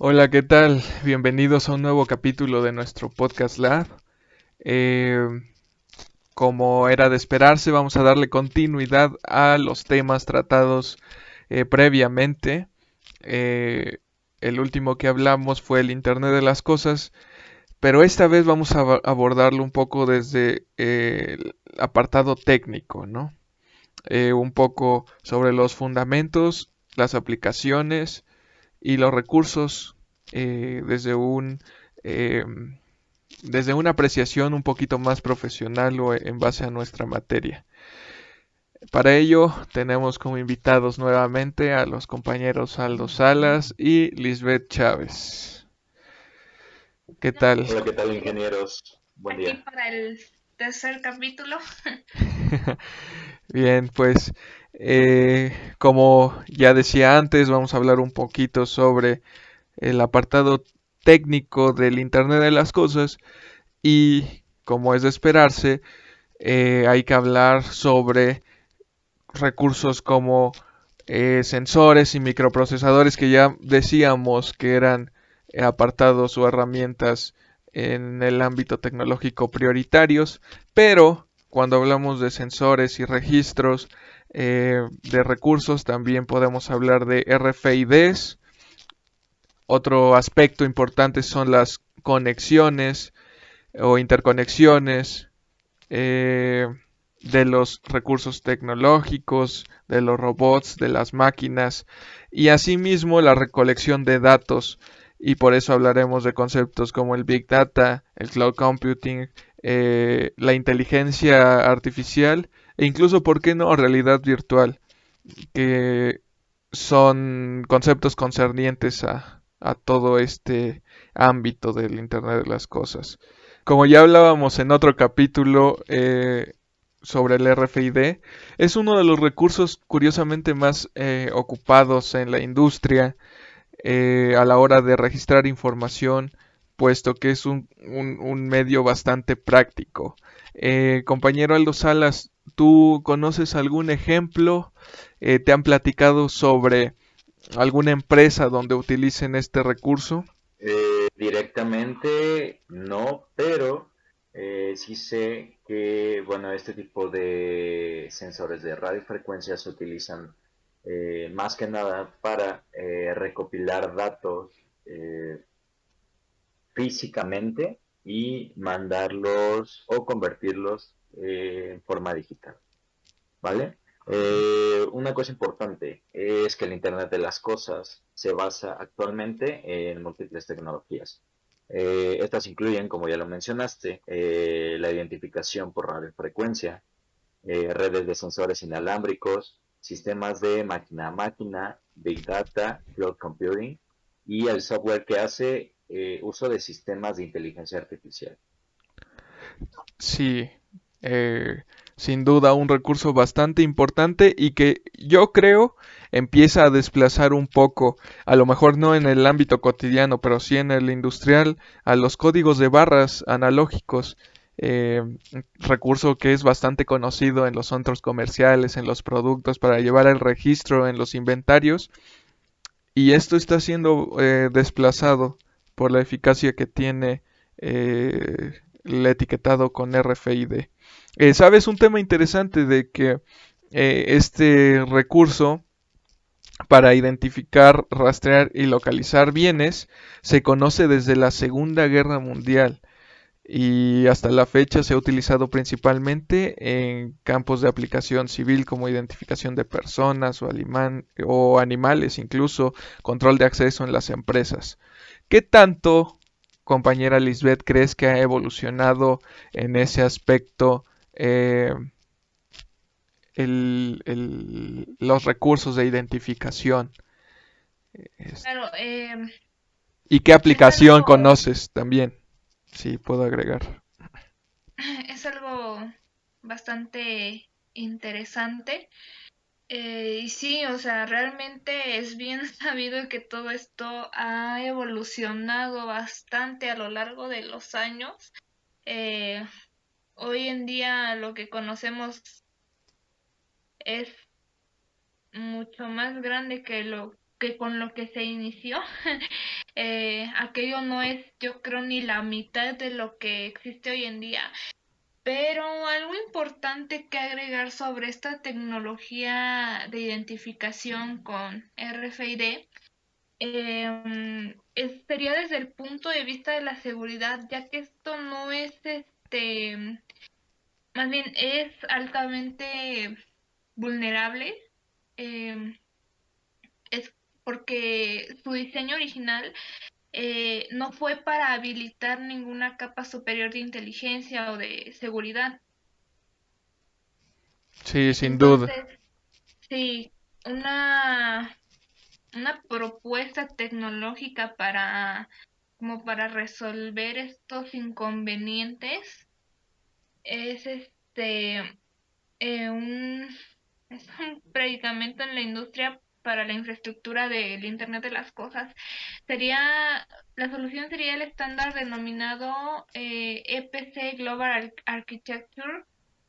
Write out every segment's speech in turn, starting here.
Hola, ¿qué tal? Bienvenidos a un nuevo capítulo de nuestro podcast Lab. Eh, Como era de esperarse, vamos a darle continuidad a los temas tratados previamente. Eh, el último que hablamos fue el Internet de las Cosas, pero esta vez vamos a abordarlo un poco desde el apartado técnico, ¿no? Un poco sobre los fundamentos, las aplicaciones y los recursos eh, desde un eh, desde una apreciación un poquito más profesional o en base a nuestra materia. Para ello tenemos como invitados nuevamente a los compañeros Aldo Salas y Lisbeth Chávez. ¿Qué tal? Hola, ¿qué tal, ingenieros? Buen Aquí día. para el tercer capítulo. Bien, pues como ya decía antes, vamos a hablar un poquito sobre el apartado técnico del Internet de las Cosas y, como es de esperarse, hay que hablar sobre recursos como sensores y microprocesadores que ya decíamos que eran apartados o herramientas en el ámbito tecnológico prioritarios, pero cuando hablamos de sensores y registros de recursos también podemos hablar de RFIDs. Otro aspecto importante son las conexiones o interconexiones eh, de los recursos tecnológicos, de los robots, de las máquinas y asimismo la recolección de datos. Y por eso hablaremos de conceptos como el Big Data, el Cloud Computing, la inteligencia artificial e incluso, ¿por qué no?, realidad virtual, que son conceptos concernientes a todo este ámbito del Internet de las Cosas. Como ya hablábamos en otro capítulo sobre el RFID, es uno de los recursos curiosamente más ocupados en la industria a la hora de registrar información, puesto que es un medio bastante práctico. Compañero Aldo Salas, ¿tú conoces algún ejemplo? ¿Te han platicado sobre alguna empresa donde utilicen este recurso? Directamente no, pero sí sé que, bueno, este tipo de sensores de radiofrecuencia se utilizan más que nada para recopilar datos eh, físicamente y mandarlos o convertirlos en forma digital. ¿Vale? Una cosa importante es que el Internet de las Cosas se basa actualmente en múltiples tecnologías. Estas incluyen, como ya lo mencionaste, la identificación por radiofrecuencia, redes de sensores inalámbricos, sistemas de máquina a máquina, Big Data, Cloud Computing y el software que hace uso de sistemas de inteligencia artificial. Sí, eh, sin duda un recurso bastante importante y que yo creo empieza a desplazar un poco, a lo mejor no en el ámbito cotidiano, pero sí en el industrial, a los códigos de barras analógicos, recurso que es bastante conocido en los centros comerciales, en los productos, para llevar el registro en los inventarios, y esto está siendo desplazado por la eficacia que tiene el etiquetado con RFID. ¿Sabes un tema interesante de que este recurso para identificar, rastrear y localizar bienes se conoce desde la Segunda Guerra Mundial? Y hasta la fecha se ha utilizado principalmente en campos de aplicación civil como identificación de personas o animales, incluso control de acceso en las empresas. ¿Qué tanto, compañera Lisbeth, crees que ha evolucionado en ese aspecto eh, los recursos de identificación? Claro, ¿Y qué es aplicación algo, conoces también? Sí, puedo agregar. es algo bastante interesante. Y sí, o sea, realmente es bien sabido que todo esto ha evolucionado bastante a lo largo de los años. Eh, Hoy en día lo que conocemos es mucho más grande que que con lo que se inició. Aquello no es, yo creo, ni la mitad de lo que existe hoy en día. Pero algo importante que agregar sobre esta tecnología de identificación con RFID sería desde el punto de vista de la seguridad, ya que esto no es más bien es altamente vulnerable. em, es porque su diseño original no fue para habilitar ninguna capa superior de inteligencia o de seguridad. Sí, sin duda. Entonces, sí, una, una propuesta tecnológica como para resolver estos inconvenientes es eh, un, es un predicamento en la industria para la infraestructura del Internet de las Cosas. La solución sería el estándar denominado EPC Global Architecture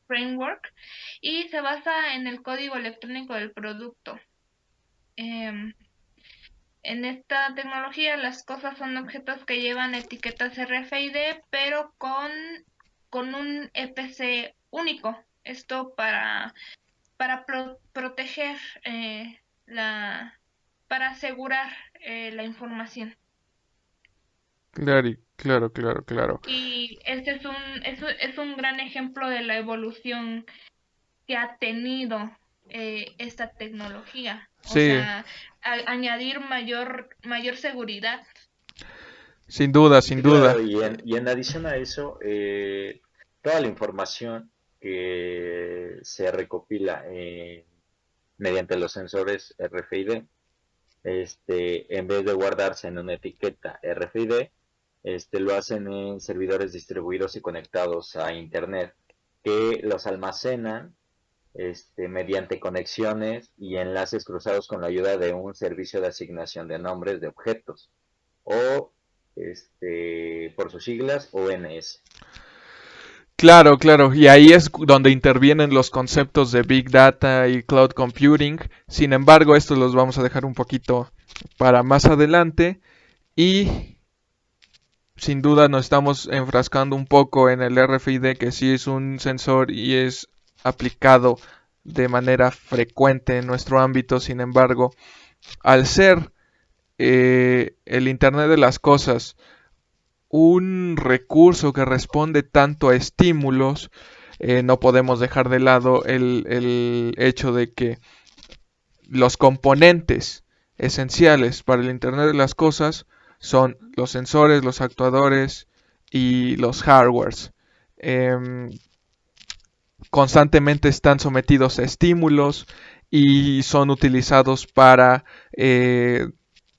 Framework y se basa en el código electrónico del producto. Em, en esta tecnología las cosas son objetos que llevan etiquetas RFID, pero con un EPC único. Esto para proteger la, para asegurar la información. Claro, claro, claro, claro. Y este es un gran ejemplo de la evolución que ha tenido esta tecnología. O Sí, sea, añadir mayor seguridad. sin duda, sin Sí, claro, duda. y en adición a eso, toda la información que se recopila mediante los sensores RFID, en vez de guardarse en una etiqueta RFID, lo hacen en servidores distribuidos y conectados a Internet, que los almacenan mediante conexiones y enlaces cruzados con la ayuda de un servicio de asignación de nombres de objetos, o por sus siglas ONS. Claro, claro, y ahí es donde intervienen los conceptos de Big Data y Cloud Computing. Sin embargo, estos los vamos a dejar un poquito para más adelante y sin duda nos estamos enfrascando un poco en el RFID, que sí es un sensor y es aplicado de manera frecuente en nuestro ámbito. Sin embargo, al ser el Internet de las Cosas un recurso que responde tanto a estímulos, no podemos dejar de lado el hecho de que los componentes esenciales para el Internet de las Cosas son los sensores, los actuadores y los hardwares. Eh, Constantemente están sometidos a estímulos y son utilizados para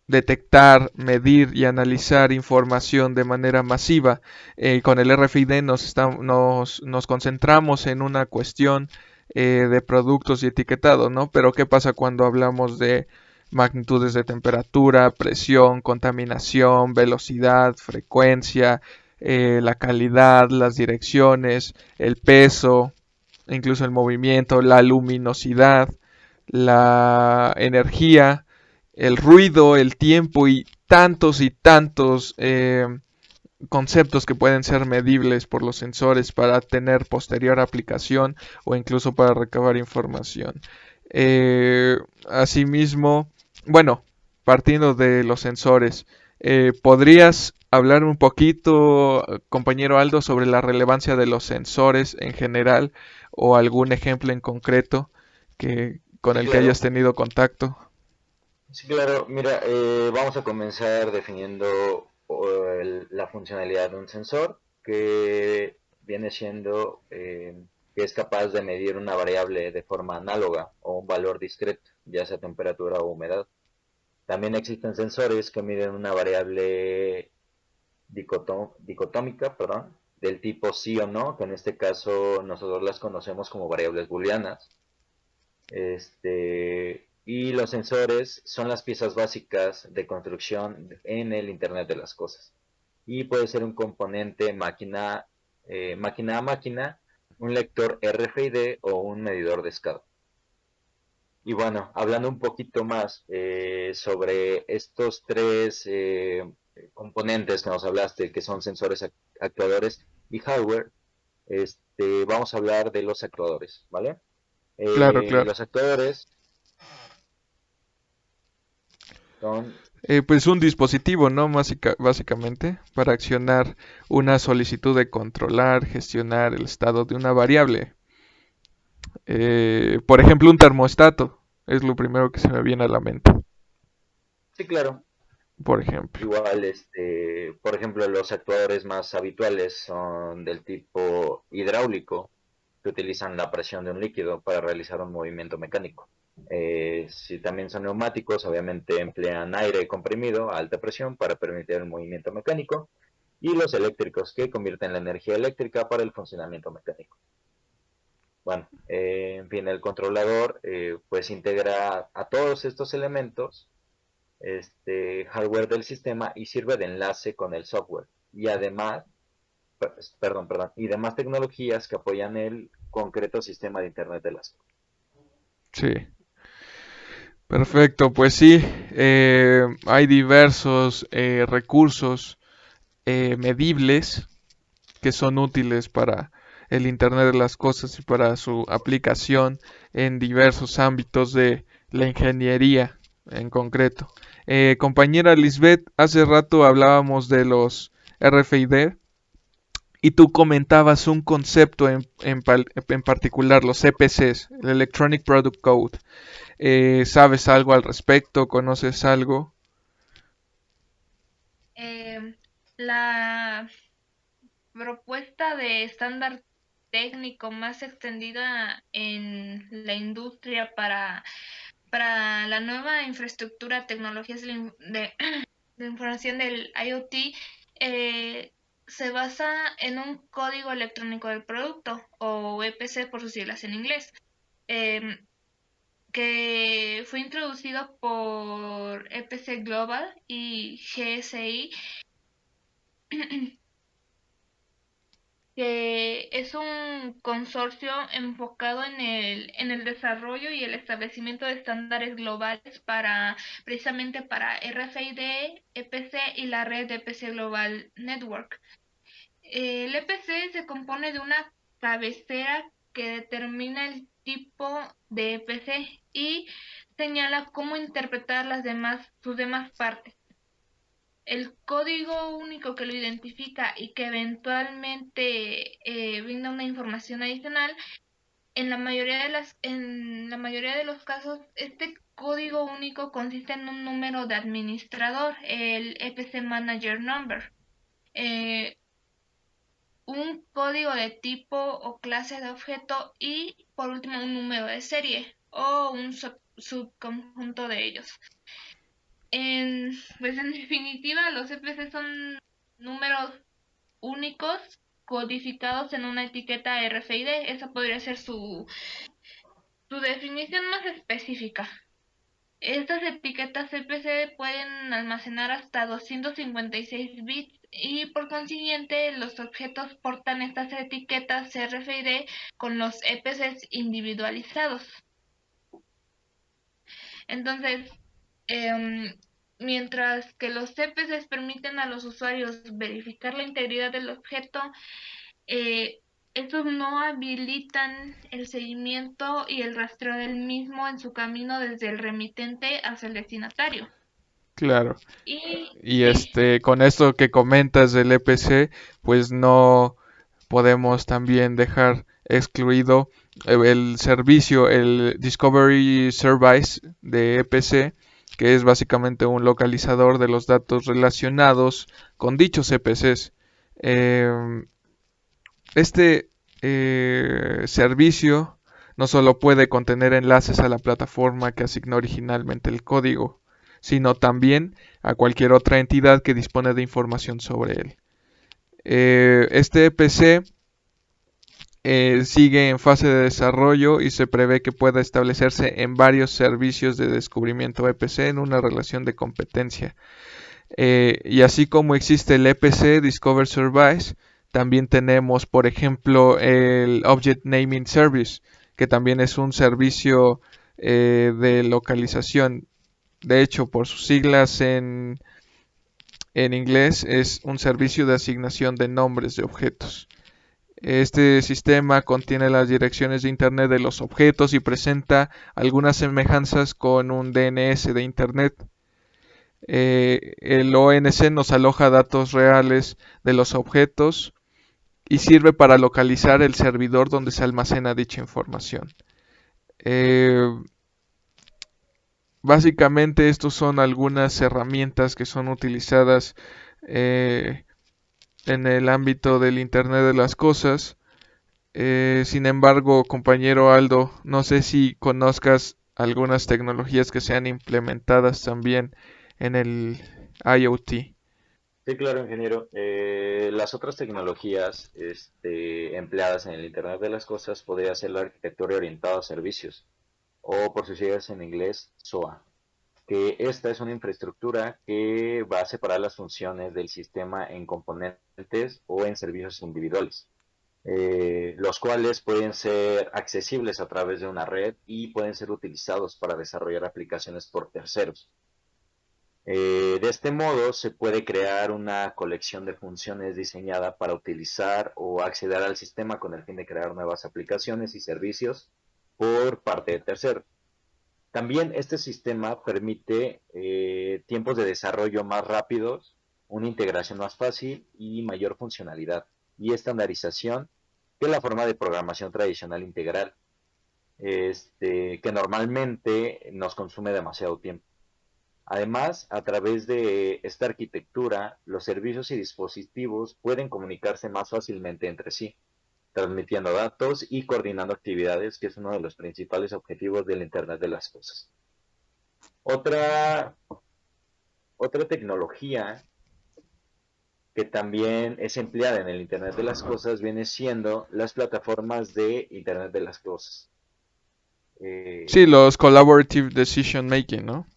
detectar, medir y analizar información de manera masiva. Con el RFID nos concentramos en una cuestión de productos y etiquetado, ¿no? Pero ¿qué pasa cuando hablamos de magnitudes de temperatura, presión, contaminación, velocidad, frecuencia, la calidad, las direcciones, el peso, incluso el movimiento, la luminosidad, la energía, el ruido, el tiempo y tantos conceptos que pueden ser medibles por los sensores para tener posterior aplicación o incluso para recabar información. Eh, Asimismo, bueno, partiendo de los sensores, ¿podrías hablar un poquito, compañero Aldo, sobre la relevancia de los sensores en general o algún ejemplo en concreto con Sí, el que hayas claro. tenido contacto? Sí, claro. Mira, vamos a comenzar definiendo la funcionalidad de un sensor que viene siendo que es capaz de medir una variable de forma análoga o un valor discreto, ya sea temperatura o humedad. También existen sensores que miden una variable dicotómica, perdón, del tipo sí o no, que en este caso nosotros las conocemos como variables booleanas. Y los sensores son las piezas básicas de construcción en el Internet de las Cosas. Y puede ser un componente máquina a máquina, un lector RFID o un medidor de escala. Y bueno, hablando un poquito más sobre estos tres componentes que nos hablaste, que son sensores, actuadores y hardware, vamos a hablar de los actuadores, ¿vale? Claro, claro. Los actuadores son, Pues un dispositivo, ¿no? Básicamente, para accionar una solicitud de controlar, gestionar el estado de una variable. Por ejemplo, un termostato es lo primero que se me viene a la mente, sí, claro, por ejemplo. igual, por ejemplo, los actuadores más habituales son del tipo hidráulico, que utilizan la presión de un líquido para realizar un movimiento mecánico. Si también son neumáticos, obviamente emplean aire comprimido a alta presión para permitir el movimiento mecánico. Y los eléctricos, que convierten la energía eléctrica para el funcionamiento mecánico. Bueno, en fin, el controlador pues integra a todos estos elementos, hardware del sistema, y sirve de enlace con el software. Y además, perdón, y demás tecnologías que apoyan el concreto sistema de Internet de las cosas. Sí. Perfecto, pues sí, hay diversos recursos medibles que son útiles para el Internet de las Cosas y para su aplicación en diversos ámbitos de la ingeniería en concreto. Compañera Lisbeth, hace rato hablábamos de los RFID y tú comentabas un concepto en particular, los EPCs, el Electronic Product Code. ¿Sabes algo al respecto? ¿Conoces algo? Eh, la propuesta de estándar técnico más extendida en la industria para la nueva infraestructura, tecnologías de información del IoT, eh, se basa en un código electrónico del producto, o EPC por sus siglas en inglés, em, que fue introducido por EPC Global y GSI, que es un consorcio enfocado en el desarrollo y el establecimiento de estándares globales precisamente para RFID, EPC y la red EPC Global Network. El EPC se compone de una cabecera que determina el tipo de EPC y señala cómo interpretar sus demás partes. El código único que lo identifica y que eventualmente brinda una información adicional, en la mayoría de los casos, este código único consiste en un número de administrador, el EPC Manager Number, eh, un código de tipo o clase de objeto y, por último, un número de serie o un subconjunto de ellos. Pues en definitiva, los EPC son números únicos codificados en una etiqueta RFID. Esa podría ser su definición más específica. Estas etiquetas CPC pueden almacenar hasta 256 bits y por consiguiente los objetos portan estas etiquetas RFID con los EPCs individualizados. Entonces, em, mientras que los CPCs permiten a los usuarios verificar la integridad del objeto, eh, estos no habilitan el seguimiento y el rastreo del mismo en su camino desde el remitente hacia el destinatario. Claro. Y Y sí, con esto que comentas del EPC, pues no podemos también dejar excluido el servicio, el Discovery Service de EPC, que es básicamente un localizador de los datos relacionados con dichos EPCs. Em, Este servicio no solo puede contener enlaces a la plataforma que asignó originalmente el código, sino también a cualquier otra entidad que dispone de información sobre él. Este EPC sigue en fase de desarrollo y se prevé que pueda establecerse en varios servicios de descubrimiento EPC en una relación de competencia. Y así como existe el EPC Discover Service, también tenemos, por ejemplo, el Object Naming Service, que también es un servicio de localización. De hecho, por sus siglas en inglés, es un servicio de asignación de nombres de objetos. Este sistema contiene las direcciones de Internet de los objetos y presenta algunas semejanzas con un DNS de Internet. El ONC nos aloja datos reales de los objetos y sirve para localizar el servidor donde se almacena dicha información. Eh, Básicamente estos son algunas herramientas que son utilizadas eh, en el ámbito del Internet de las Cosas. Sin embargo, compañero Aldo, no sé si conozcas algunas tecnologías que sean implementadas también en el IoT. Sí, claro, ingeniero. Las otras tecnologías empleadas en el Internet de las Cosas podría ser la arquitectura orientada a servicios, o por sus siglas en inglés, SOA, que esta es una infraestructura que va a separar las funciones del sistema en componentes o en servicios individuales, los cuales pueden ser accesibles a través de una red y pueden ser utilizados para desarrollar aplicaciones por terceros. De este modo se puede crear una colección de funciones diseñada para utilizar o acceder al sistema con el fin de crear nuevas aplicaciones y servicios por parte de terceros. También este sistema permite tiempos de desarrollo más rápidos, una integración más fácil y mayor funcionalidad y estandarización que la forma de programación tradicional integral, que normalmente nos consume demasiado tiempo. Además, a través de esta arquitectura, los servicios y dispositivos pueden comunicarse más fácilmente entre sí, transmitiendo datos y coordinando actividades, que es uno de los principales objetivos del Internet de las Cosas. Otra, otra tecnología que también es empleada en el Internet de las Cosas viene siendo las plataformas de Internet de las Cosas. Sí, Eh, los Collaborative Decision Making, ¿no?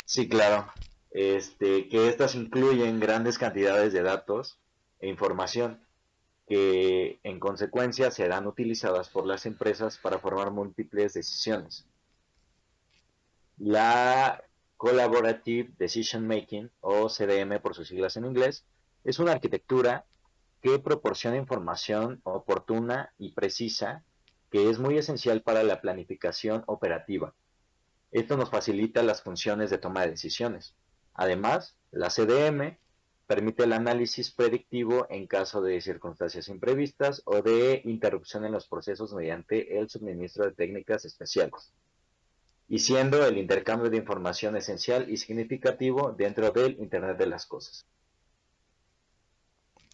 sí, claro. Que estas incluyen grandes cantidades de datos e información que en consecuencia serán utilizadas por las empresas para formar múltiples decisiones. La Collaborative Decision Making, o CDM por sus siglas en inglés, es una arquitectura que proporciona información oportuna y precisa que es muy esencial para la planificación operativa. Esto nos facilita las funciones de toma de decisiones. Además, la CDM permite el análisis predictivo en caso de circunstancias imprevistas o de interrupción en los procesos mediante el suministro de técnicas especiales, y siendo el intercambio de información esencial y significativo dentro del Internet de las Cosas.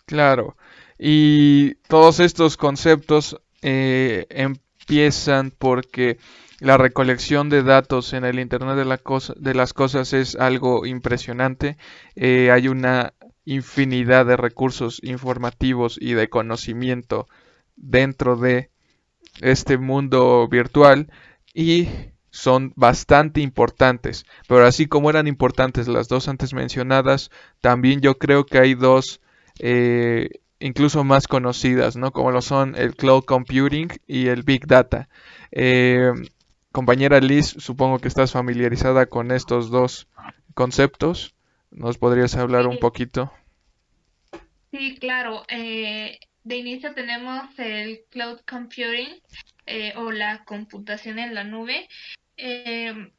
Claro. Y todos estos conceptos empiezan porque la recolección de datos en el Internet de las cosas es algo impresionante. Hay una infinidad de recursos informativos y de conocimiento dentro de este mundo virtual y son bastante importantes. Pero así como eran importantes las dos antes mencionadas, también yo creo que hay dos incluso más conocidas, ¿no? Como lo son el cloud computing y el big data. Eh, Compañera Liz, supongo que estás familiarizada con estos dos conceptos. ¿Nos podrías hablar un Sí, poquito? sí, claro. De inicio tenemos el cloud computing o la computación en la nube. Em,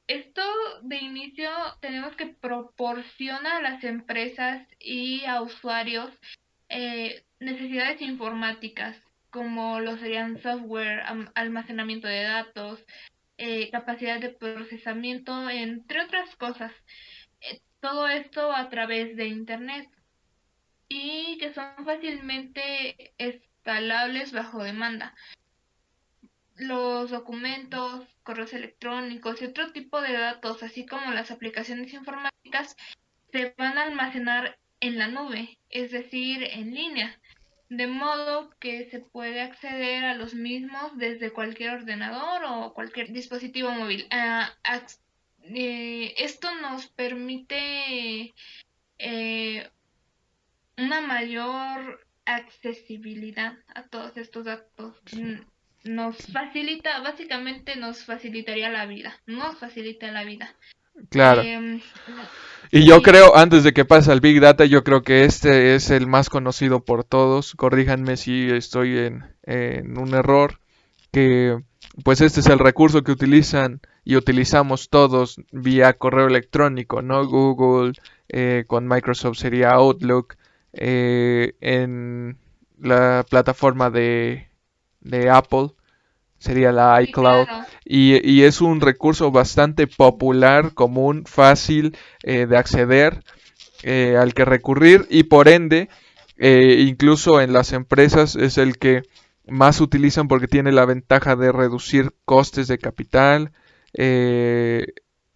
Esto de inicio tenemos que proporciona a las empresas y a usuarios necesidades informáticas, como lo serían software, almacenamiento de datos, capacidad de procesamiento, entre otras cosas. Todo esto a través de Internet y que son fácilmente escalables bajo demanda. Los documentos, correos electrónicos y otro tipo de datos, así como las aplicaciones informáticas, se van a almacenar en la nube, es decir, en línea, de modo que se puede acceder a los mismos desde cualquier ordenador o cualquier dispositivo móvil. Esto nos permite una mayor accesibilidad a todos estos datos. básicamente nos facilitaría la vida, nos facilita la vida. Claro. Em, Y yo sí, creo, antes de que pase al Big Data, yo creo que este es el más conocido por todos. Corríjanme si estoy en un error. Que pues este es el recurso que utilizan y utilizamos todos vía correo electrónico, ¿no? Google, con Microsoft sería Outlook, en la plataforma de Apple sería la sí, iCloud, claro. y es un recurso bastante popular, común, fácil de acceder, al que recurrir, y por ende, incluso en las empresas es el que más utilizan porque tiene la ventaja de reducir costes de capital, eh,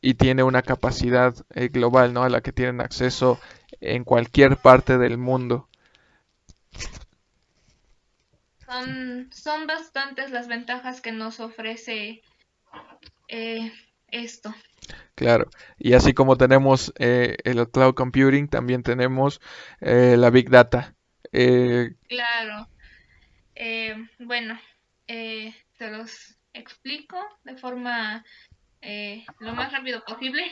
y tiene una capacidad global, ¿no? A la que tienen acceso en cualquier parte del mundo. Son bastantes las ventajas que nos ofrece eh, esto. Claro, y así como tenemos el cloud computing, también tenemos la big data. Eh, Claro. Bueno, se los explico de forma lo más rápido posible.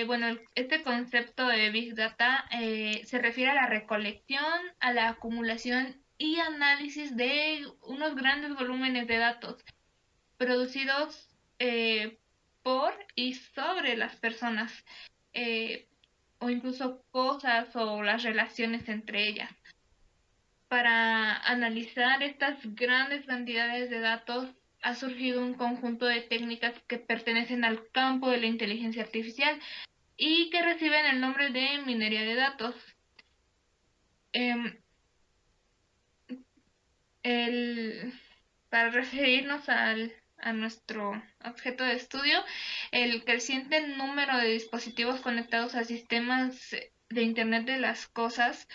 Bueno, este concepto de Big Data se refiere a la recolección, a la acumulación y análisis de unos grandes volúmenes de datos producidos por y sobre las personas, eh, o incluso cosas o las relaciones entre ellas. Para analizar estas grandes cantidades de datos ha surgido un conjunto de técnicas que pertenecen al campo de la inteligencia artificial y que reciben el nombre de minería de datos. Em, el, para referirnos a nuestro objeto de estudio, el creciente número de dispositivos conectados a sistemas de Internet de las Cosas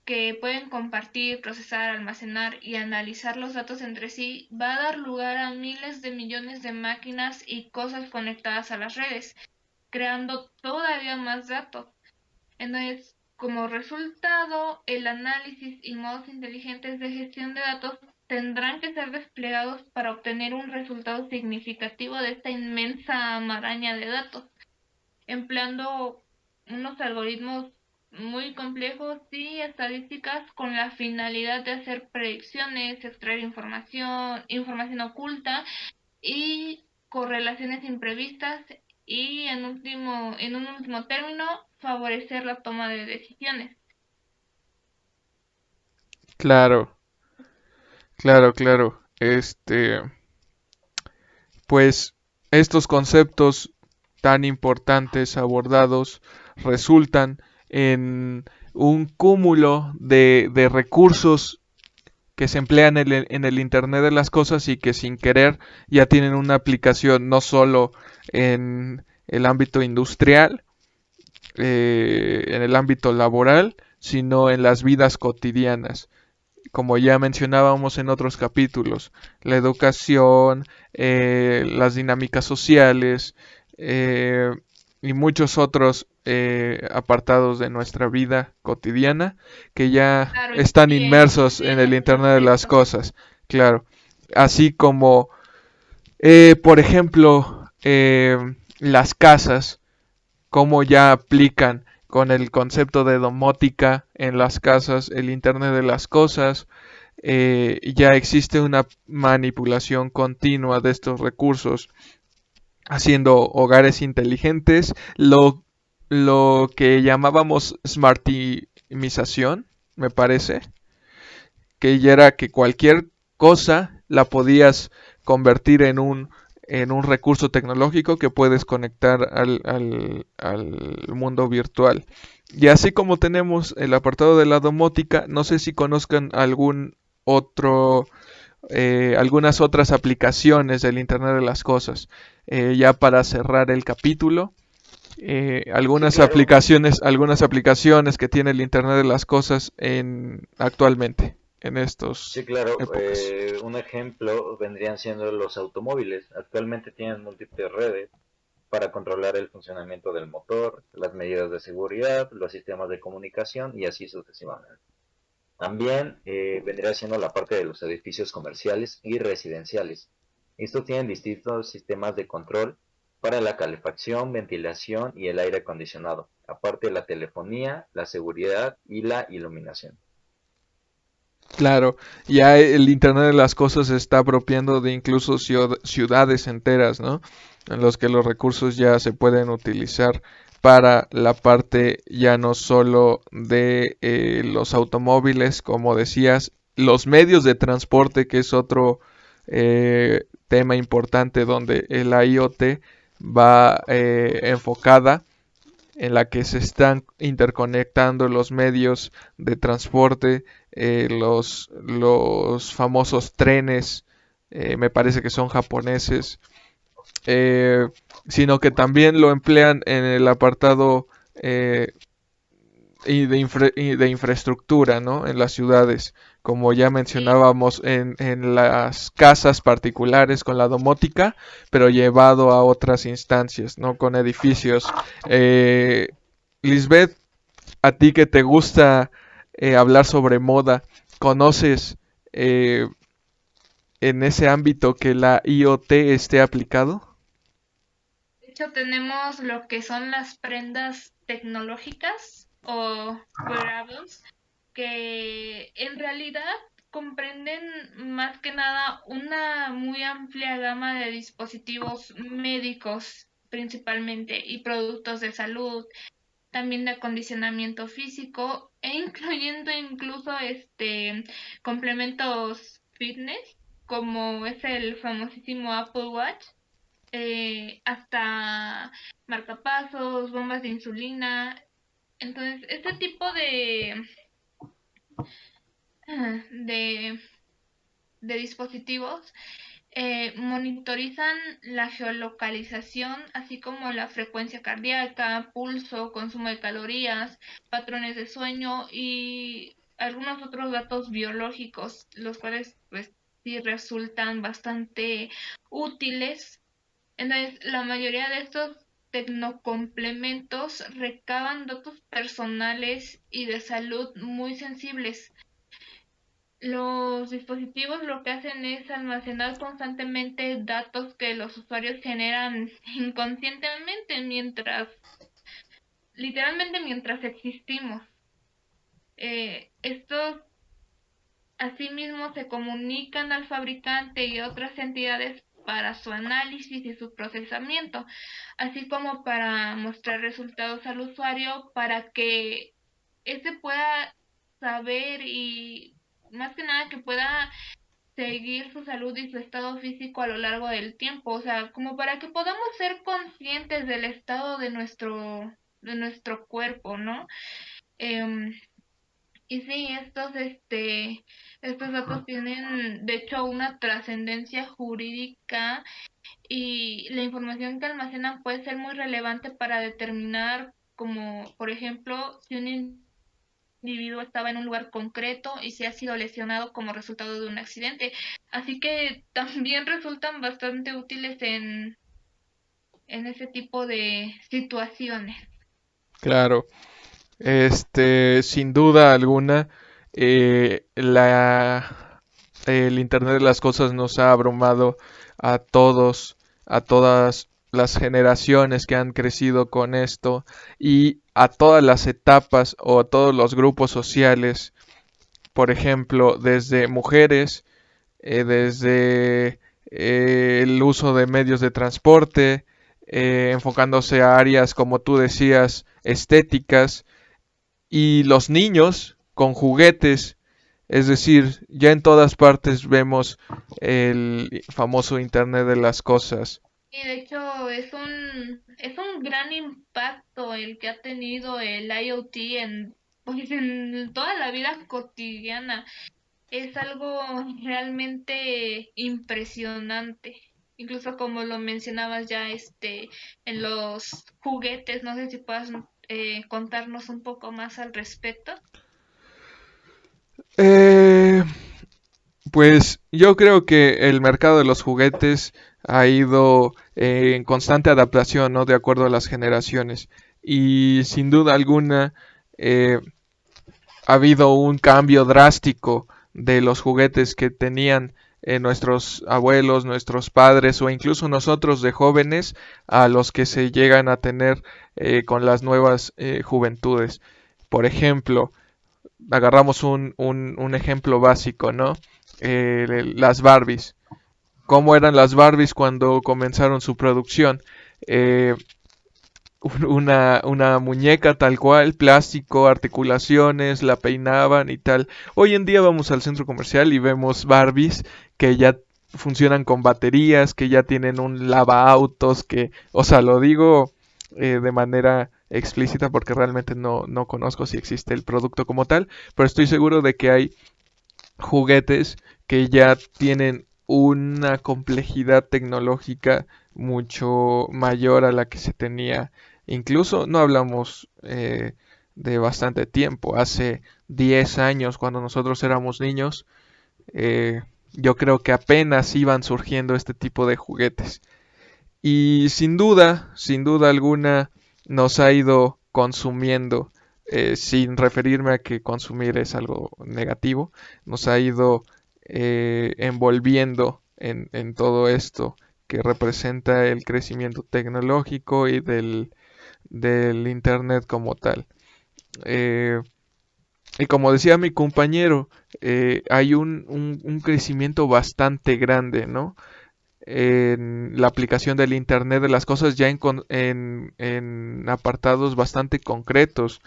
que pueden compartir, procesar, almacenar y analizar los datos entre sí, va a dar lugar a miles de millones de máquinas y cosas conectadas a las redes, creando todavía más datos. Entonces, como resultado, el análisis y modos inteligentes de gestión de datos tendrán que ser desplegados para obtener un resultado significativo de esta inmensa maraña de datos, empleando unos algoritmos muy complejos y estadísticas con la finalidad de hacer predicciones, extraer información oculta y correlaciones imprevistas y en un último término, favorecer la toma de decisiones. claro, claro. Pues estos conceptos tan importantes abordados resultan en un cúmulo de recursos que se emplean en el Internet de las Cosas y que sin querer ya tienen una aplicación no solo en el ámbito industrial, en el ámbito laboral, sino en las vidas cotidianas. Como ya mencionábamos en otros capítulos, la educación, las dinámicas sociales, eh, y muchos otros apartados de nuestra vida cotidiana que ya Claro, están inmersos influye en en el nuestros Internet de las aspectos. Cosas, claro. Así como, por ejemplo, las casas, cómo ya aplican con el concepto de domótica en las casas, el Internet de las Cosas. Ya existe una manipulación continua de estos recursos, haciendo hogares inteligentes, lo que llamábamos smartimización, me parece, que ya era que cualquier cosa la podías convertir en un recurso tecnológico que puedes conectar al mundo virtual. Y así como tenemos el apartado de la domótica, no sé si conozcan otro, algunas otras aplicaciones del Internet de las Cosas. Ya para cerrar el capítulo, Sí, claro. algunas aplicaciones que tiene el Internet de las Cosas actualmente, en estas Sí, claro. épocas. Un ejemplo vendrían siendo los automóviles. Actualmente tienen múltiples redes para controlar el funcionamiento del motor, las medidas de seguridad, los sistemas de comunicación y así sucesivamente. También vendría siendo la parte de los edificios comerciales y residenciales. Estos tienen distintos sistemas de control para la calefacción, ventilación y el aire acondicionado, aparte de la telefonía, la seguridad y la iluminación. Claro, ya el Internet de las cosas se está apropiando de incluso ciudades enteras, ¿no? En los que los recursos ya se pueden utilizar para la parte ya no solo de los automóviles, como decías, los medios de transporte, que es otro tema importante donde el IoT va enfocada, en la que se están interconectando los medios de transporte, los famosos trenes, me parece que son japoneses, eh, sino que también lo emplean en el apartado y de infraestructura, ¿no? En las ciudades, como ya Sí, mencionábamos en las casas particulares con la domótica, pero llevado a otras instancias, ¿no? Con edificios. Eh, Lisbeth, a ti que te gusta hablar sobre moda, ¿conoces eh, en ese ámbito que la IoT esté aplicado? de hecho tenemos lo que son las prendas tecnológicas o wearables, que en realidad comprenden más que nada una muy amplia gama de dispositivos médicos principalmente y productos de salud, también de acondicionamiento físico e incluyendo incluso complementos fitness como es el famosísimo Apple Watch, hasta marcapasos, bombas de insulina. Entonces, este tipo de, de dispositivos monitorizan la geolocalización, así como la frecuencia cardíaca, pulso, consumo de calorías, patrones de sueño y algunos otros datos biológicos, los cuales pues sí resultan bastante útiles. Entonces, la mayoría de estos tecnocomplementos recaban datos personales y de salud muy sensibles. Los dispositivos lo que hacen es almacenar constantemente datos que los usuarios generan inconscientemente literalmente mientras existimos. Estos asimismo se comunican al fabricante y otras entidades para su análisis y su procesamiento, así como para mostrar resultados al usuario para que éste pueda saber y más que nada que pueda seguir su salud y su estado físico a lo largo del tiempo, o sea, como para que podamos ser conscientes del estado de nuestro cuerpo, ¿no? Em, y sí, estos datos tienen, de hecho, una trascendencia jurídica y la información que almacenan puede ser muy relevante para determinar, como, por ejemplo, si un individuo estaba en un lugar concreto y si ha sido lesionado como resultado de un accidente. Así que también resultan bastante útiles en ese tipo de situaciones. Claro. Sin duda alguna, el Internet de las cosas nos ha abrumado a todos, a todas las generaciones que han crecido con esto y a todas las etapas o a todos los grupos sociales, por ejemplo, desde mujeres, desde el uso de medios de transporte, enfocándose a áreas, como tú decías, estéticas, y los niños con juguetes, es decir, ya en todas partes vemos el famoso Internet de las cosas. Y de hecho es un gran impacto el que ha tenido el IoT pues, en toda la vida cotidiana. Es algo realmente impresionante. Incluso como lo mencionabas ya en los juguetes, no sé si puedas contarnos un poco más al respecto. Eh, pues yo creo que el mercado de los juguetes ha ido en constante adaptación, ¿no? De acuerdo a las generaciones. Y sin duda alguna, eh, ha habido un cambio drástico de los juguetes que tenían nuestros abuelos, nuestros padres o incluso nosotros de jóvenes a los que se llegan a tener con las nuevas juventudes. Por ejemplo, agarramos un ejemplo básico, ¿no? Las Barbies. ¿Cómo eran las Barbies cuando comenzaron su producción? Eh, una muñeca tal cual, plástico, articulaciones, la peinaban y tal. Hoy en día vamos al centro comercial y vemos Barbies que ya funcionan con baterías, que ya tienen un lavaautos, que, o sea, lo digo de manera explícita porque realmente no conozco si existe el producto como tal, pero estoy seguro de que hay juguetes que ya tienen una complejidad tecnológica mucho mayor a la que se tenía. Incluso no hablamos de bastante tiempo, hace 10 años cuando nosotros éramos niños, eh, yo creo que apenas iban surgiendo este tipo de juguetes. Y sin duda alguna, nos ha ido consumiendo, sin referirme a que consumir es algo negativo, nos ha ido envolviendo en todo esto que representa el crecimiento tecnológico y del Internet como tal. Eh, y como decía mi compañero, hay un crecimiento bastante grande, ¿no? En la aplicación del Internet de las cosas ya en apartados bastante concretos.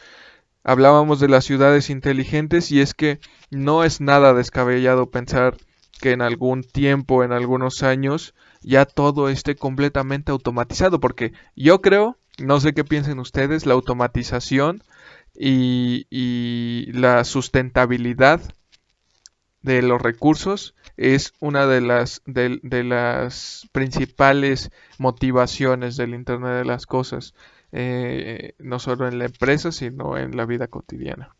Hablábamos de las ciudades inteligentes y es que no es nada descabellado pensar que en algún tiempo, en algunos años, ya todo esté completamente automatizado, porque yo creo, no sé qué piensen ustedes, la automatización y la sustentabilidad de los recursos es una de las principales motivaciones del Internet de las Cosas, no solo en la empresa, sino en la vida cotidiana.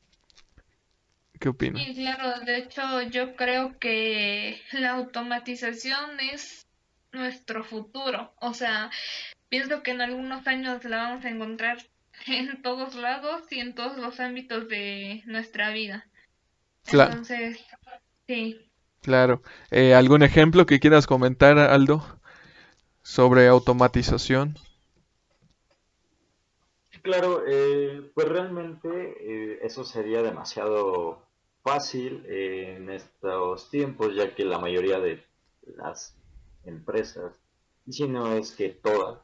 ¿Qué opinan? Y claro, de hecho yo creo que la automatización es nuestro futuro. O sea, pienso que en algunos años la vamos a encontrar en todos lados y en todos los ámbitos de nuestra vida. Claro, Entonces, sí. claro. ¿Algún ejemplo que quieras comentar, Aldo, sobre automatización? Claro, pues realmente eso sería demasiado fácil en estos tiempos, ya que la mayoría de las empresas, y si no es que todas,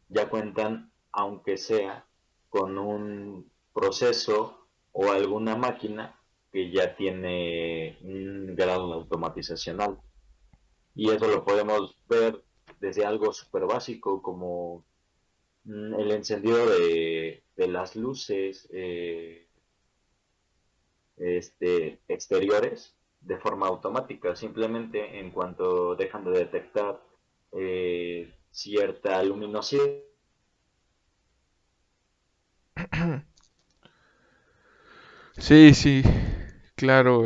ya cuentan, aunque sea, con un proceso o alguna máquina que ya tiene un grado de automatización alto. Y eso lo podemos ver desde algo súper básico como el encendido de las luces exteriores de forma automática, simplemente en cuanto dejan de detectar cierta luminosidad. Sí, sí, claro,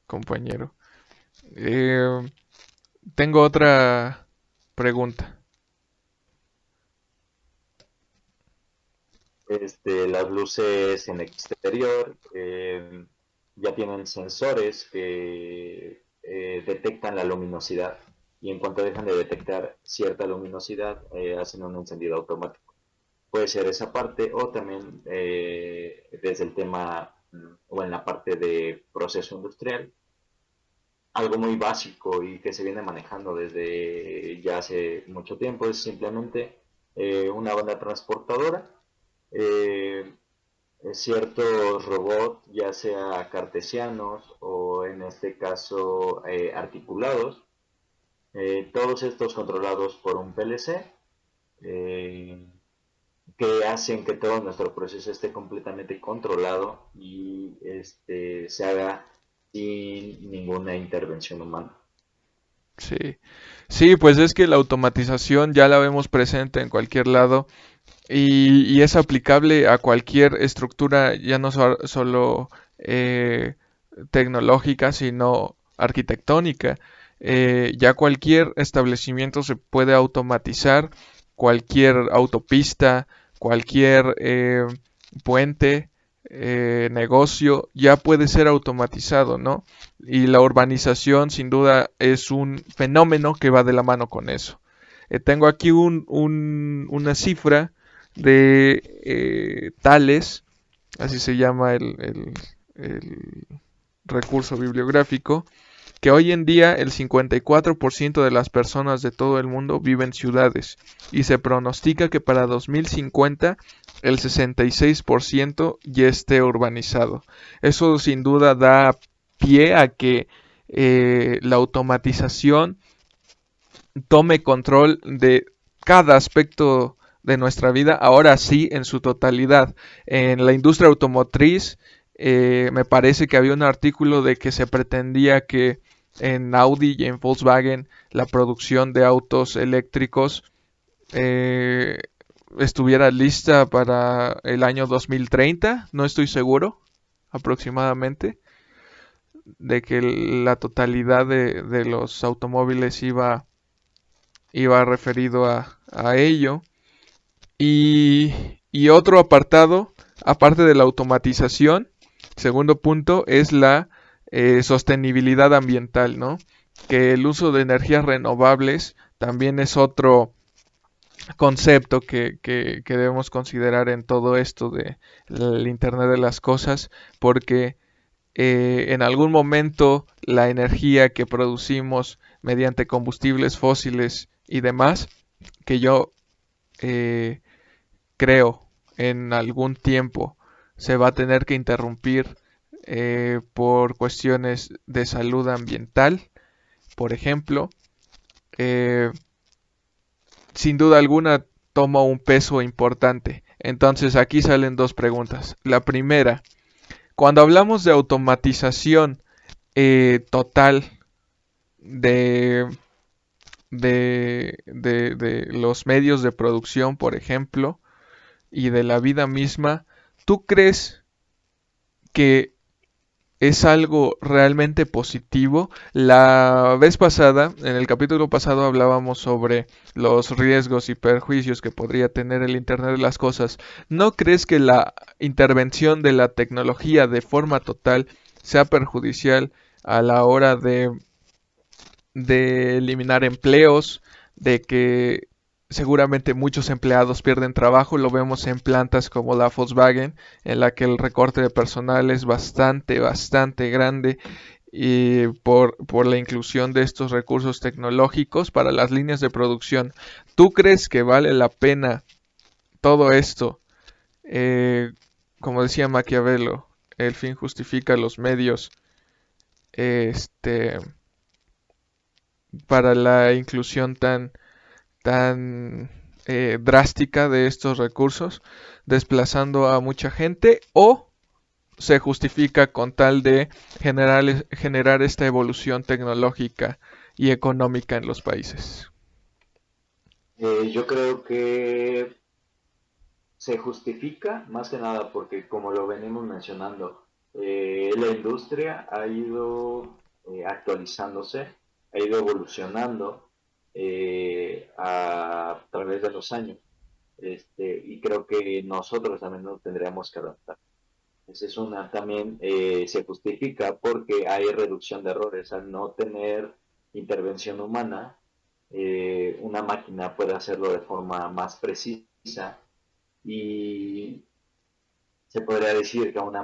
compañero. Eh, tengo otra pregunta. Las luces en exterior ya tienen sensores que detectan la luminosidad y en cuanto dejan de detectar cierta luminosidad hacen un encendido automático. Puede ser esa parte o también desde el tema o en la parte de proceso industrial, algo muy básico y que se viene manejando desde ya hace mucho tiempo es simplemente una banda transportadora, eh, ciertos robots, ya sea cartesianos o en este caso articulados, todos estos controlados por un PLC, eh, que hacen que todo nuestro proceso esté completamente controlado y se haga sin ninguna intervención humana. Sí, sí, pues es que la automatización ya la vemos presente en cualquier lado y es aplicable a cualquier estructura, ya no solo tecnológica, sino arquitectónica. Ya cualquier establecimiento se puede automatizar, cualquier autopista, cualquier puente, negocio ya puede ser automatizado, ¿no? Y la urbanización sin duda es un fenómeno que va de la mano con eso. Tengo aquí una cifra de Tales, así se llama el recurso bibliográfico, que hoy en día el 54% de las personas de todo el mundo viven en ciudades y se pronostica que para 2050 el 66% ya esté urbanizado. Eso sin duda da pie a que la automatización tome control de cada aspecto de nuestra vida, ahora sí en su totalidad. En la industria automotriz me parece que había un artículo de que se pretendía que en Audi y en Volkswagen la producción de autos eléctricos eh, estuviera lista para el año 2030, no estoy seguro aproximadamente, de que la totalidad de los automóviles iba referido a ello. Y, y otro apartado, aparte de la automatización, segundo punto, es la sostenibilidad ambiental, ¿no? Que el uso de energías renovables también es otro concepto que debemos considerar en todo esto del Internet de las Cosas, porque en algún momento la energía que producimos mediante combustibles fósiles y demás, que yo eh, creo en algún tiempo se va a tener que interrumpir por cuestiones de salud ambiental, por ejemplo, eh, sin duda alguna toma un peso importante. Entonces aquí salen dos preguntas. La primera, cuando hablamos de automatización total de, de los medios de producción, por ejemplo, y de la vida misma, ¿tú crees que es algo realmente positivo? La vez pasada, en el capítulo pasado, hablábamos sobre los riesgos y perjuicios que podría tener el Internet de las Cosas. ¿No crees que la intervención de la tecnología de forma total sea perjudicial a la hora de eliminar empleos, de que seguramente muchos empleados pierden trabajo? Lo vemos en plantas como la Volkswagen, en la que el recorte de personal es bastante grande y por la inclusión de estos recursos tecnológicos para las líneas de producción. ¿Tú crees que vale la pena todo esto? Eh, Como decía Maquiavelo, el fin justifica los medios. Este, para la inclusión tan drástica de estos recursos, desplazando a mucha gente, o se justifica con tal de generar esta evolución tecnológica y económica en los países. Yo creo que se justifica más que nada porque, como lo venimos mencionando, la industria ha ido actualizándose, ha ido evolucionando a través de los años. Y creo que nosotros también nos tendríamos que adaptar. Esa es una, también se justifica porque hay reducción de errores. Al no tener intervención humana, una máquina puede hacerlo de forma más precisa y se podría decir que una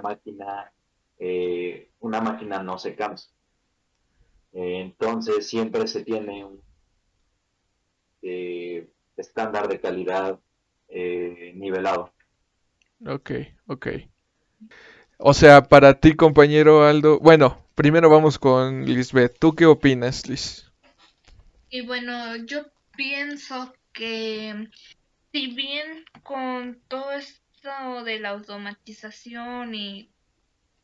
máquina no se cansa. Entonces siempre se tiene un estándar de calidad nivelado. Ok, ok. O sea, para ti, compañero Aldo, bueno, primero vamos con Lisbeth. ¿Tú qué opinas, Liz? Y bueno, yo pienso que si bien con todo esto de la automatización y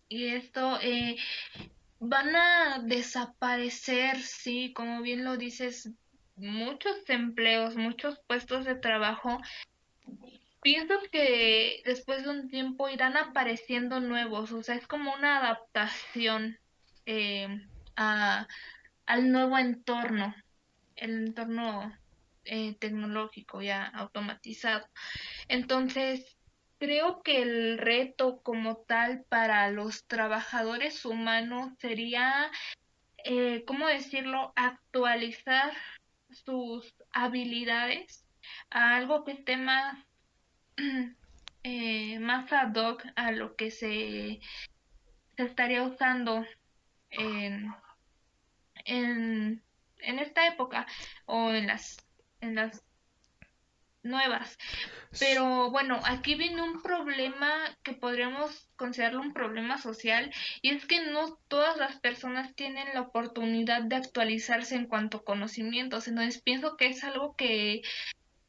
esto, van a desaparecer, sí, como bien lo dices, muchos empleos, muchos puestos de trabajo. Pienso que después de un tiempo irán apareciendo nuevos, o sea, es como una adaptación eh, a, al nuevo entorno, el entorno tecnológico ya automatizado. Entonces, creo que el reto como tal para los trabajadores humanos sería, ¿cómo decirlo?, actualizar sus habilidades a algo que esté más, más ad hoc a lo que se estaría usando en, en, en esta época o en las nuevas. S- Pero bueno, aquí viene un problema que podríamos considerarlo un problema social, y es que no todas las personas tienen la oportunidad de actualizarse en cuanto a conocimientos. Entonces pienso que es algo que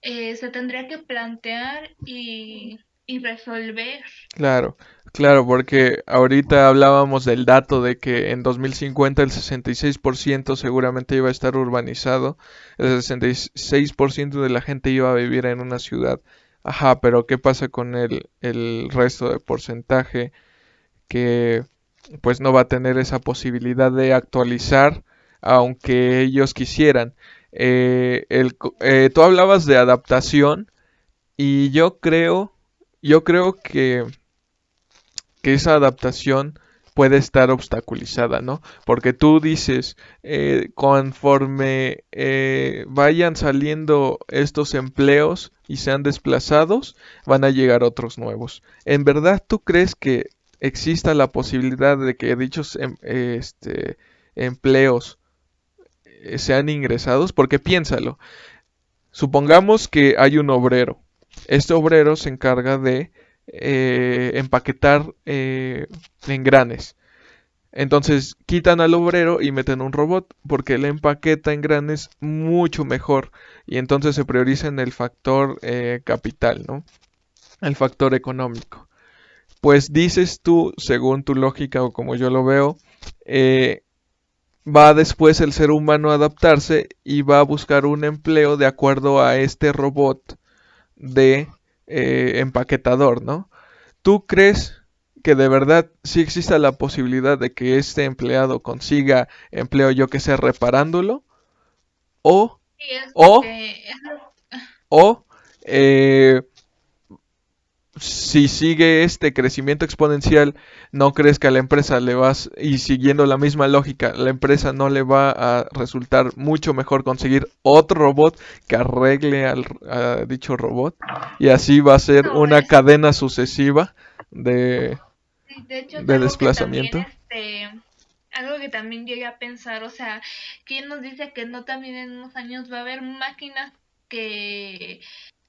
se tendría que plantear y resolver. Claro, claro, porque ahorita hablábamos del dato de que en 2050 el 66% seguramente iba a estar urbanizado, el 66% de la gente iba a vivir en una ciudad. Ajá, pero ¿qué pasa con el resto de porcentaje que pues no va a tener esa posibilidad de actualizar aunque ellos quisieran? Tú hablabas de adaptación y yo creo que esa adaptación puede estar obstaculizada, ¿no? Porque tú dices, conforme vayan saliendo estos empleos y sean desplazados, van a llegar otros nuevos. ¿En verdad tú crees que exista la posibilidad de que dichos empleos sean ingresados? Porque piénsalo, supongamos que hay un obrero. Este obrero se encarga de empaquetar engranes. Entonces quitan al obrero y meten un robot porque él empaqueta engranes mucho mejor y entonces se prioriza en el factor capital, ¿no? El factor económico. Pues dices tú, según tu lógica o como yo lo veo, eh, va después el ser humano a adaptarse y va a buscar un empleo de acuerdo a este robot de empaquetador, ¿no? ¿Tú crees que de verdad sí exista la posibilidad de que este empleado consiga empleo, yo que sé, reparándolo? O, Sí, es lo o, que es lo- o, eh, si sigue este crecimiento exponencial, ¿no crees que a la empresa le vas, y siguiendo la misma lógica, la empresa no le va a resultar mucho mejor conseguir otro robot que arregle a dicho robot? Y así va a ser no, una cadena sucesiva de, sí, de hecho es de algo que también, desplazamiento. algo que también llegué a pensar, o sea, ¿quién nos dice que no también en unos años va a haber máquinas que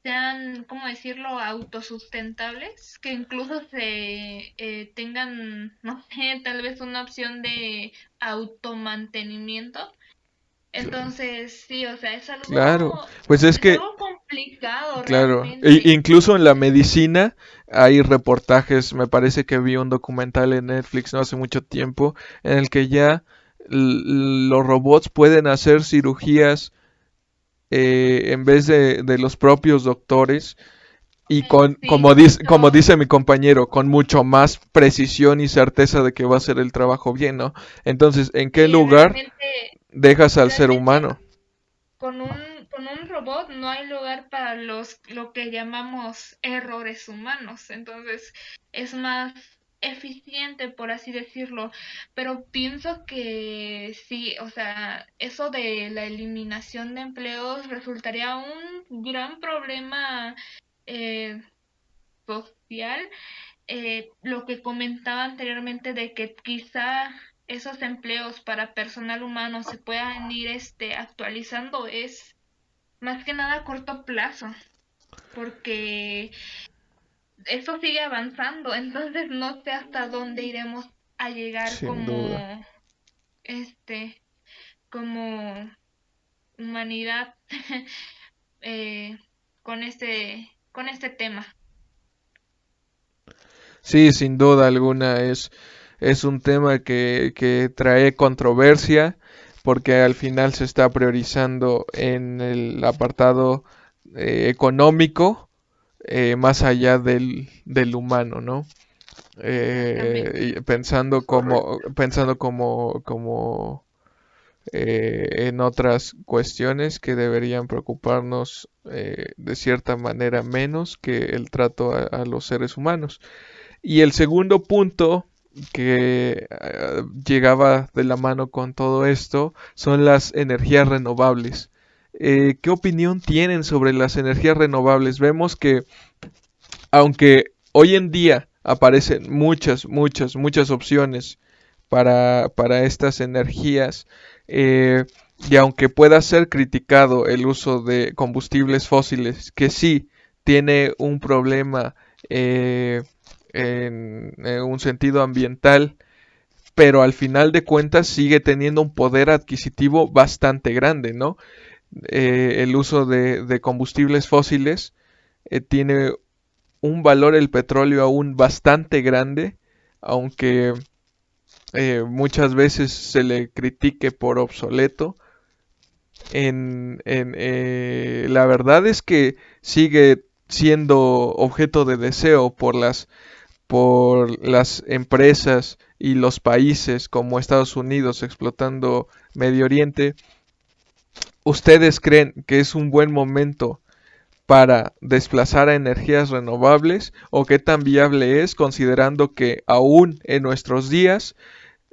sean, ¿cómo decirlo?, autosustentables, que incluso se tengan, no sé, tal vez una opción de automantenimiento? Cl- Entonces, sí, o sea, Claro, pues es es que, algo complicado claro, realmente. incluso en la medicina hay reportajes, me parece que vi un documental en Netflix no hace mucho tiempo, en el que ya los robots pueden hacer cirugías en vez de los propios doctores y Sí, de como hecho, dice mi compañero, con mucho más precisión y certeza de que va a hacer el trabajo bien, ¿no? Entonces, ¿en qué sí, lugar dejas al ser realmente humano? con un robot no hay lugar para lo que llamamos errores humanos. Entonces, es más eficiente, por así decirlo. Pero pienso que sí, o sea, eso de la eliminación de empleos resultaría un gran problema eh, social. Lo que comentaba anteriormente de que quizá esos empleos para personal humano se puedan ir actualizando es más que nada a corto plazo, porque eso sigue avanzando. Entonces no sé hasta dónde iremos a llegar Sin duda. este como humanidad eh, con este tema. Sí, sin duda alguna es un tema que trae controversia porque al final se está priorizando en el apartado económico más allá del humano, ¿no? Exactamente. Y pensando como, Correcto. pensando como en otras cuestiones que deberían preocuparnos de cierta manera menos que el trato a los seres humanos. Y el segundo punto que llegaba de la mano con todo esto son las energías renovables. ¿Qué opinión tienen sobre las energías renovables? Vemos que aunque hoy en día aparecen muchas opciones para estas energías, eh, y aunque pueda ser criticado el uso de combustibles fósiles, que sí tiene un problema en un sentido ambiental, pero al final de cuentas sigue teniendo un poder adquisitivo bastante grande, ¿no? El uso de combustibles fósiles tiene un valor el petróleo aún bastante grande, aunque muchas veces se le critique por obsoleto. La verdad es que sigue siendo objeto de deseo por las empresas y los países como Estados Unidos explotando Medio Oriente. ¿Ustedes creen que es un buen momento para desplazar a energías renovables o qué tan viable es considerando que aún en nuestros días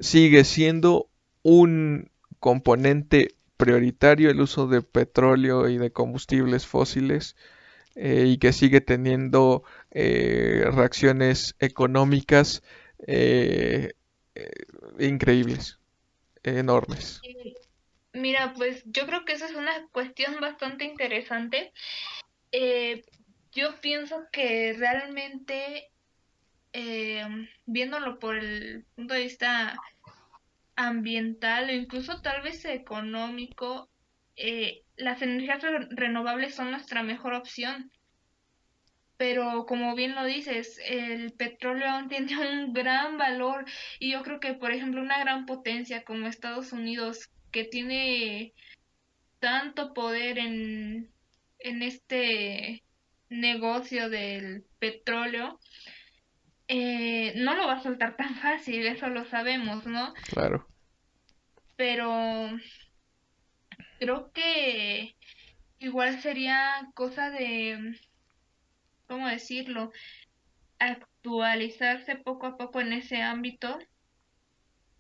sigue siendo un componente prioritario el uso de petróleo y de combustibles fósiles y que sigue teniendo reacciones económicas eh, eh, increíbles, enormes? Mira, pues yo creo que esa es una cuestión bastante interesante. Eh, yo pienso que realmente, eh, viéndolo por el punto de vista ambiental o incluso tal vez económico, las energías renovables son nuestra mejor opción. Pero como bien lo dices, el petróleo aún tiene un gran valor y yo creo que, por ejemplo, una gran potencia como Estados Unidos, que tiene tanto poder en este negocio del petróleo, no lo va a soltar tan fácil, eso lo sabemos, ¿no? Claro, Pero creo que igual sería cosa de, ¿cómo decirlo? Actualizarse poco a poco en ese ámbito,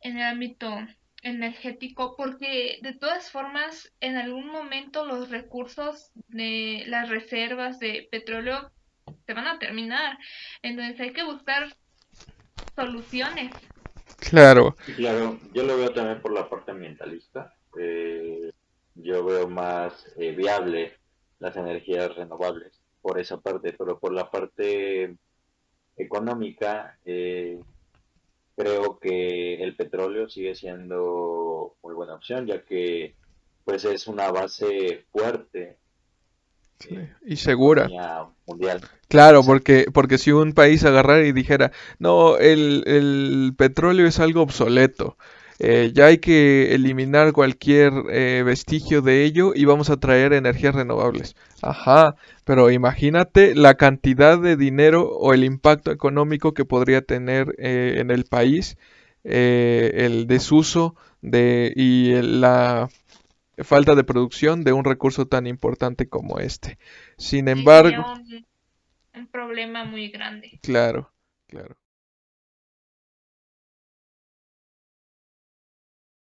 en el ámbito energético, porque de todas formas, en algún momento los recursos de las reservas de petróleo se van a terminar. Entonces hay que buscar soluciones. claro, Y claro, yo lo veo también por la parte ambientalista. Yo veo más viable las energías renovables por esa parte, pero por la parte económica, creo que el petróleo sigue siendo muy buena opción, ya que pues es una base fuerte sí, y en la segura. economía mundial. Claro, Exacto. porque si un país agarrara y dijera, no, el petróleo es algo obsoleto, ya hay que eliminar cualquier vestigio de ello y vamos a traer energías renovables. Ajá, pero imagínate la cantidad de dinero o el impacto económico que podría tener en el país el desuso la falta de producción de un recurso tan importante como este. Sin Sí, sería embargo, un problema muy grande. claro, claro.